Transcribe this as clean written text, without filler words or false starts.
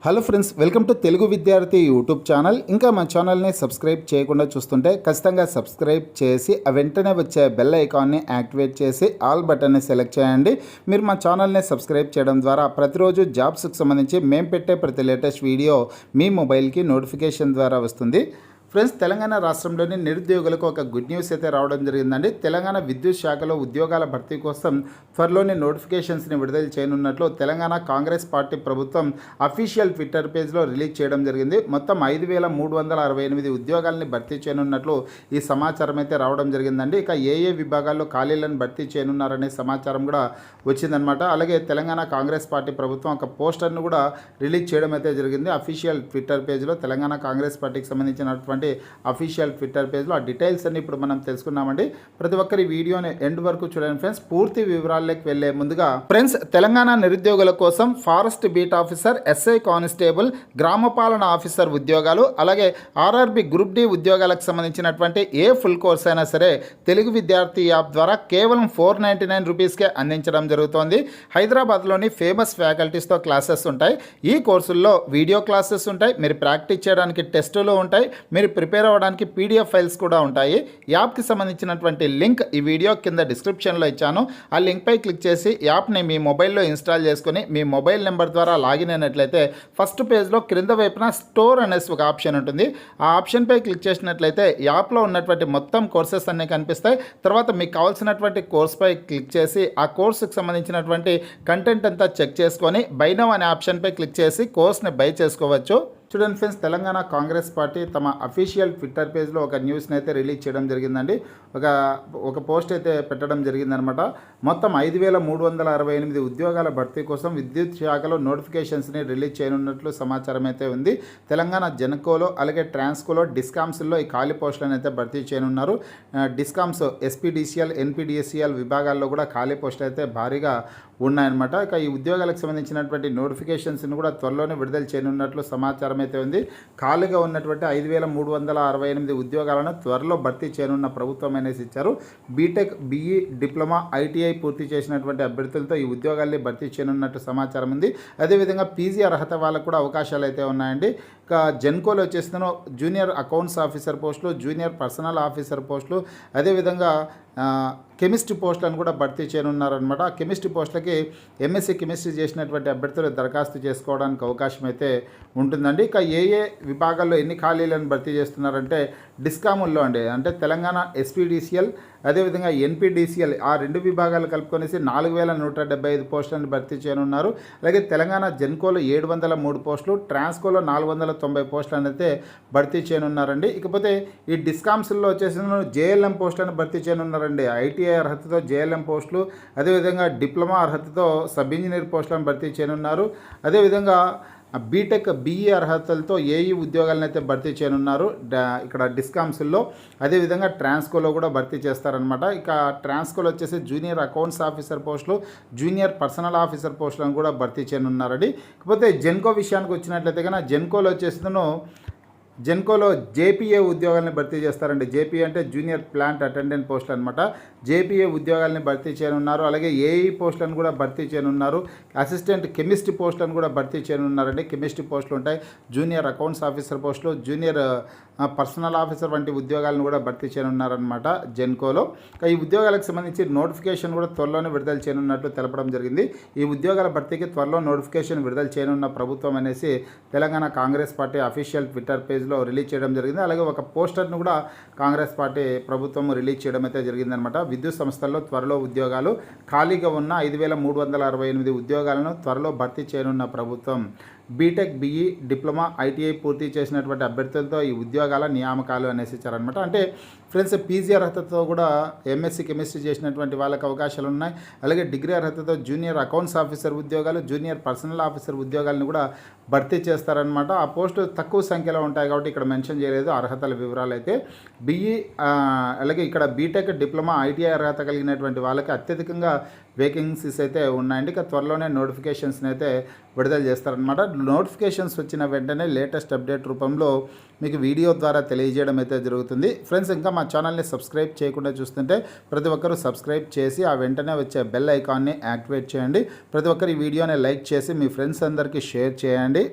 Hello friends, welcome to Telugu విద్యార్థి YouTube channel. ఇంకా మా ఛానల్ని సబ్స్క్రైబ్ చేయకుండా చూస్తుంటే ఖచ్చితంగా సబ్స్క్రైబ్ చేసి వెంటనే వచ్చే బెల్ ఐకాన్ని యాక్టివేట్ చేసి ఆల్ బటన్ని సెలెక్ట్ చేయండి. మీరు మా ఛానల్ని సబ్స్క్రైబ్ చేయడం ద్వారా ప్రతిరోజు జాబ్స్కి సంబంధించి మేము పెట్టే ప్రతి లేటెస్ట్ వీడియో మీ మొబైల్కి నోటిఫికేషన్ ద్వారా వస్తుంది. ఫ్రెండ్స్, తెలంగాణ రాష్ట్రంలోని నిరుద్యోగులకు ఒక గుడ్ న్యూస్ అయితే రావడం జరిగిందండి. తెలంగాణ విద్యుత్ శాఖలో ఉద్యోగాల భర్తీ కోసం త్వరలోనే నోటిఫికేషన్స్ని విడుదల చేయనున్నట్లు తెలంగాణ కాంగ్రెస్ పార్టీ ప్రభుత్వం అఫీషియల్ ట్విట్టర్ పేజ్లో రిలీజ్ చేయడం జరిగింది. మొత్తం 5,368 ఉద్యోగాలని భర్తీ చేయనున్నట్లు ఈ సమాచారం అయితే రావడం జరిగిందండి. ఇక ఏ విభాగాల్లో ఖాళీలను భర్తీ చేయనున్నారనే సమాచారం కూడా వచ్చిందనమాట. అలాగే తెలంగాణ కాంగ్రెస్ పార్టీ ప్రభుత్వం ఒక పోస్టర్ను కూడా రిలీజ్ చేయడం అయితే జరిగింది. అఫీషియల్ ట్విట్టర్ పేజ్లో తెలంగాణ కాంగ్రెస్ పార్టీకి సంబంధించినటువంటి అఫీషియల్ ట్విట్టర్ పేజ్లో ఆ డీటెయిల్స్ అన్ని ఇప్పుడు మనం తెలుసుకున్నామండి. ప్రతి ఒక్కరి వీడియోని ఎండ్ వరకు చూడండి ఫ్రెండ్స్. పూర్తి వివరాల్లోకి వెళ్లే ముందుగా ఫ్రెండ్స్, తెలంగాణ నిరుద్యోగుల కోసం forest beat officer, SI constable, గ్రామ పాలన ఆఫీసర్ ఉద్యోగాలు, అలాగే ఆర్ఆర్బి గ్రూప్ డి ఉద్యోగాలకు సంబంధించినటువంటి ఏ ఫుల్ కోర్స్ అయినా సరే తెలుగు విద్యార్థి యాప్ ద్వారా కేవలం 499 రూపీస్కే అందించడం జరుగుతోంది. హైదరాబాద్లోని ఫేమస్ ఫ్యాకల్టీస్తో క్లాసెస్ ఉంటాయి. ఈ కోర్సుల్లో వీడియో క్లాసెస్ ఉంటాయి, మీరు ప్రాక్టీస్ చేయడానికి టెస్టులు ఉంటాయి, మీరు ప్రిపేర్ అవ్వడానికి పీడిఎఫ్ ఫైల్స్ కూడా ఉంటాయి. యాప్కి సంబంధించినటువంటి లింక్ ఈ వీడియో కింద డిస్క్రిప్షన్లో ఇచ్చాను. ఆ లింక్పై క్లిక్ చేసి యాప్ని మీ మొబైల్లో ఇన్స్టాల్ చేసుకుని మీ మొబైల్ నెంబర్ ద్వారా లాగిన్ అయినట్లయితే ఫస్ట్ పేజ్లో క్రింద వైపున స్టోర్ అనేసి ఒక ఆప్షన్ ఉంటుంది. ఆ ఆప్షన్పై క్లిక్ చేసినట్లయితే యాప్లో ఉన్నటువంటి మొత్తం కోర్సెస్ అన్నీ కనిపిస్తాయి. తర్వాత మీకు కావాల్సినటువంటి కోర్స్పై క్లిక్ చేసి ఆ కోర్సుకు సంబంధించినటువంటి కంటెంట్ అంతా చెక్ చేసుకొని బై నౌ అనే ఆప్షన్పై క్లిక్ చేసి కోర్స్ని బై చేసుకోవచ్చు. చూడండి ఫ్రెండ్స్, తెలంగాణ కాంగ్రెస్ పార్టీ తమ అఫీషియల్ ట్విట్టర్ పేజ్లో ఒక న్యూస్ని అయితే రిలీజ్ చేయడం జరిగిందండి. ఒక పోస్ట్ అయితే పెట్టడం జరిగిందనమాట. మొత్తం 5,368 ఉద్యోగాల భర్తీ కోసం విద్యుత్ శాఖలో నోటిఫికేషన్స్ని రిలీజ్ చేయనున్నట్లు సమాచారం అయితే ఉంది. తెలంగాణ జెన్కోలో అలాగే ట్రాన్స్కోలో డిస్కామ్స్లో ఈ ఖాళీ పోస్టులను అయితే భర్తీ చేయనున్నారు. డిస్కామ్స్ ఎస్పీడీసీఎల్, ఎన్పీడీసీఎల్ విభాగాల్లో కూడా ఖాళీ పోస్టులు అయితే భారీగా ఉన్నాయన్నమాట. ఇక ఈ ఉద్యోగాలకు సంబంధించినటువంటి నోటిఫికేషన్స్ని కూడా త్వరలోనే విడుదల చేయనున్నట్లు సమాచారం అయితే ఉంది. ఖాళీగా ఉన్నటువంటి 5,368 ఉద్యోగాలను త్వరలో భర్తీ చేయనున్న ప్రభుత్వం అనేసి ఇచ్చారు. బీటెక్, బీఈ, డిప్లొమా, ఐటీఐ పూర్తి చేసినటువంటి అభ్యర్థులతో ఈ ఉద్యోగాల్ని భర్తీ చేయనున్నట్టు సమాచారం ఉంది. అదేవిధంగా పీజీ అర్హత వాళ్ళకు కూడా అవకాశాలు అయితే ఉన్నాయండి. ఇక జెన్కోలో వచ్చేసిన జూనియర్ అకౌంట్స్ ఆఫీసర్ పోస్టులు, జూనియర్ పర్సనల్ ఆఫీసర్ పోస్టులు, అదేవిధంగా కెమిస్ట్రీ పోస్టులను కూడా భర్తీ చేయనున్నారనమాట. ఆ కెమిస్ట్రీ పోస్టులకి ఎంఎస్సీ కెమిస్ట్రీ చేసినటువంటి అభ్యర్థులు దరఖాస్తు చేసుకోవడానికి అవకాశం అయితే ఉంటుందండి. ఇక ఏ విభాగాల్లో ఎన్ని ఖాళీలను భర్తీ చేస్తున్నారంటే డిస్కాముల్లో అండి, అంటే తెలంగాణ ఎస్పీడీసీఎల్ అదేవిధంగా ఎన్పీడీసీఎల్ ఆ రెండు విభాగాలు కలుపుకొనేసి 4,175 పోస్టులను భర్తీ చేయనున్నారు. అలాగే తెలంగాణ జెన్కోలో 703 పోస్టులు, ట్రాన్స్కోలో 490 పోస్టులను అయితే భర్తీ చేయనున్నారండి. ఇకపోతే ఈ డిస్కామ్స్లో వచ్చేసి జేఎల్ఎం పోస్టులను భర్తీ చేయనున్నారండి. ఐటీఐ అర్హతతో జేఎల్ఎం పోస్టులు, అదేవిధంగా డిప్లొమా అర్హతతో సబ్ ఇంజనీర్ పోస్టులను భర్తీ చేయనున్నారు. అదేవిధంగా బీటెక్, బీఈ అర్హతలతో ఏఈ ఉద్యోగాలను అయితే భర్తీ చేయనున్నారు ఇక్కడ డిస్కామ్స్లో. అదేవిధంగా ట్రాన్స్కోలో కూడా భర్తీ చేస్తారనమాట. ఇక ట్రాన్స్కోలో వచ్చేసి జూనియర్ అకౌంట్స్ ఆఫీసర్ పోస్టులు, జూనియర్ పర్సనల్ ఆఫీసర్ పోస్టులను కూడా భర్తీ చేయనున్నారండి. ఇకపోతే జెన్కో విషయానికి వచ్చినట్లయితే కనుక జెన్కోలో జేపీఏ ఉద్యోగాలను భర్తీ చేస్తారండి. జేపీఏ అంటే జూనియర్ ప్లాంట్ అటెండెంట్ పోస్టులు అనమాట. జేపీఏ ఉద్యోగాలను భర్తీ చేయనున్నారు. అలాగే ఏఈ పోస్టులను కూడా భర్తీ చేయనున్నారు. అసిస్టెంట్ కెమిస్ట్రీ పోస్టులను కూడా భర్తీ చేయనున్నారండి. కెమిస్ట్రీ పోస్టులు ఉంటాయి. జూనియర్ అకౌంట్స్ ఆఫీసర్ పోస్టులు, జూనియర్ పర్సనల్ ఆఫీసర్ వంటి ఉద్యోగాలను కూడా భర్తీ చేయనున్నారనమాట జెన్కోలో. ఈ ఉద్యోగాలకు సంబంధించి నోటిఫికేషన్ కూడా త్వరలోనే విడుదల చేయనున్నట్లు తెలపడం జరిగింది. ఈ ఉద్యోగాల భర్తీకి త్వరలో నోటిఫికేషన్ విడుదల చేయనున్న ప్రభుత్వం అనేసి Telangana Congress party official Twitter పేజ్లో రిలీజ్ చేయడం జరిగింది. అలాగే ఒక పోస్టర్ను కూడా కాంగ్రెస్ పార్టీ ప్రభుత్వం రిలీజ్ చేయడం అయితే జరిగిందనమాట. విద్యుత్ సంస్థల్లో త్వరలో ఉద్యోగాలు, ఖాళీగా ఉన్న 5,368 ఉద్యోగాలను త్వరలో భర్తీ చేయనున్న ప్రభుత్వం. బీటెక్, బీఈ, డిప్లొమా, ఐటీఐ పూర్తి చేసినటువంటి అభ్యర్థులతో ఈ ఉద్యోగాల నియామకాలు అనేసి ఇచ్చారనమాట. అంటే ఫ్రెండ్స్, పీజీ అర్హతతో కూడా ఎంఎస్సీ కెమిస్ట్రీ చేసినటువంటి వాళ్ళకి అవకాశాలు ఉన్నాయి. అలాగే డిగ్రీ అర్హతతో జూనియర్ అకౌంట్స్ ఆఫీసర్ ఉద్యోగాలు, జూనియర్ పర్సనల్ ఆఫీసర్ ఉద్యోగాలను కూడా భర్తీ చేస్తారనమాట. ఆ పోస్టు తక్కువ సంఖ్యలో ఉంటాయి కాబట్టి ఇక్కడ మెన్షన్ చేయలేదు అర్హతల వివరాలు అయితే. బీఈ అలాగే ఇక్కడ బీటెక్, డిప్లొమా, ఐటీఐ అర్హత కలిగినటువంటి వాళ్ళకి అత్యధికంగా వేకెన్సీస్ అయితే ఉన్నాయండి. ఇక త్వరలోనే నోటిఫికేషన్స్ని అయితే విడుదల చేస్తారనమాట. నోటిఫికేషన్స్ వచ్చిన వెంటనే లేటెస్ట్ అప్డేట్ రూపంలో మీకు వీడియో ద్వారా తెలియజేయడం అయితే జరుగుతుంది. ఫ్రెండ్స్, ఇంకా మా ఛానల్ని సబ్స్క్రైబ్ చేయకుండా చూస్తుంటే ప్రతి ఒక్కరూ సబ్స్క్రైబ్ చేసి ఆ వెంటనే వచ్చే బెల్ ఐకాన్ని యాక్టివేట్ చేయండి. ప్రతి ఒక్కరు ఈ వీడియోని లైక్ చేసి మీ ఫ్రెండ్స్ అందరికీ షేర్ చేయండి.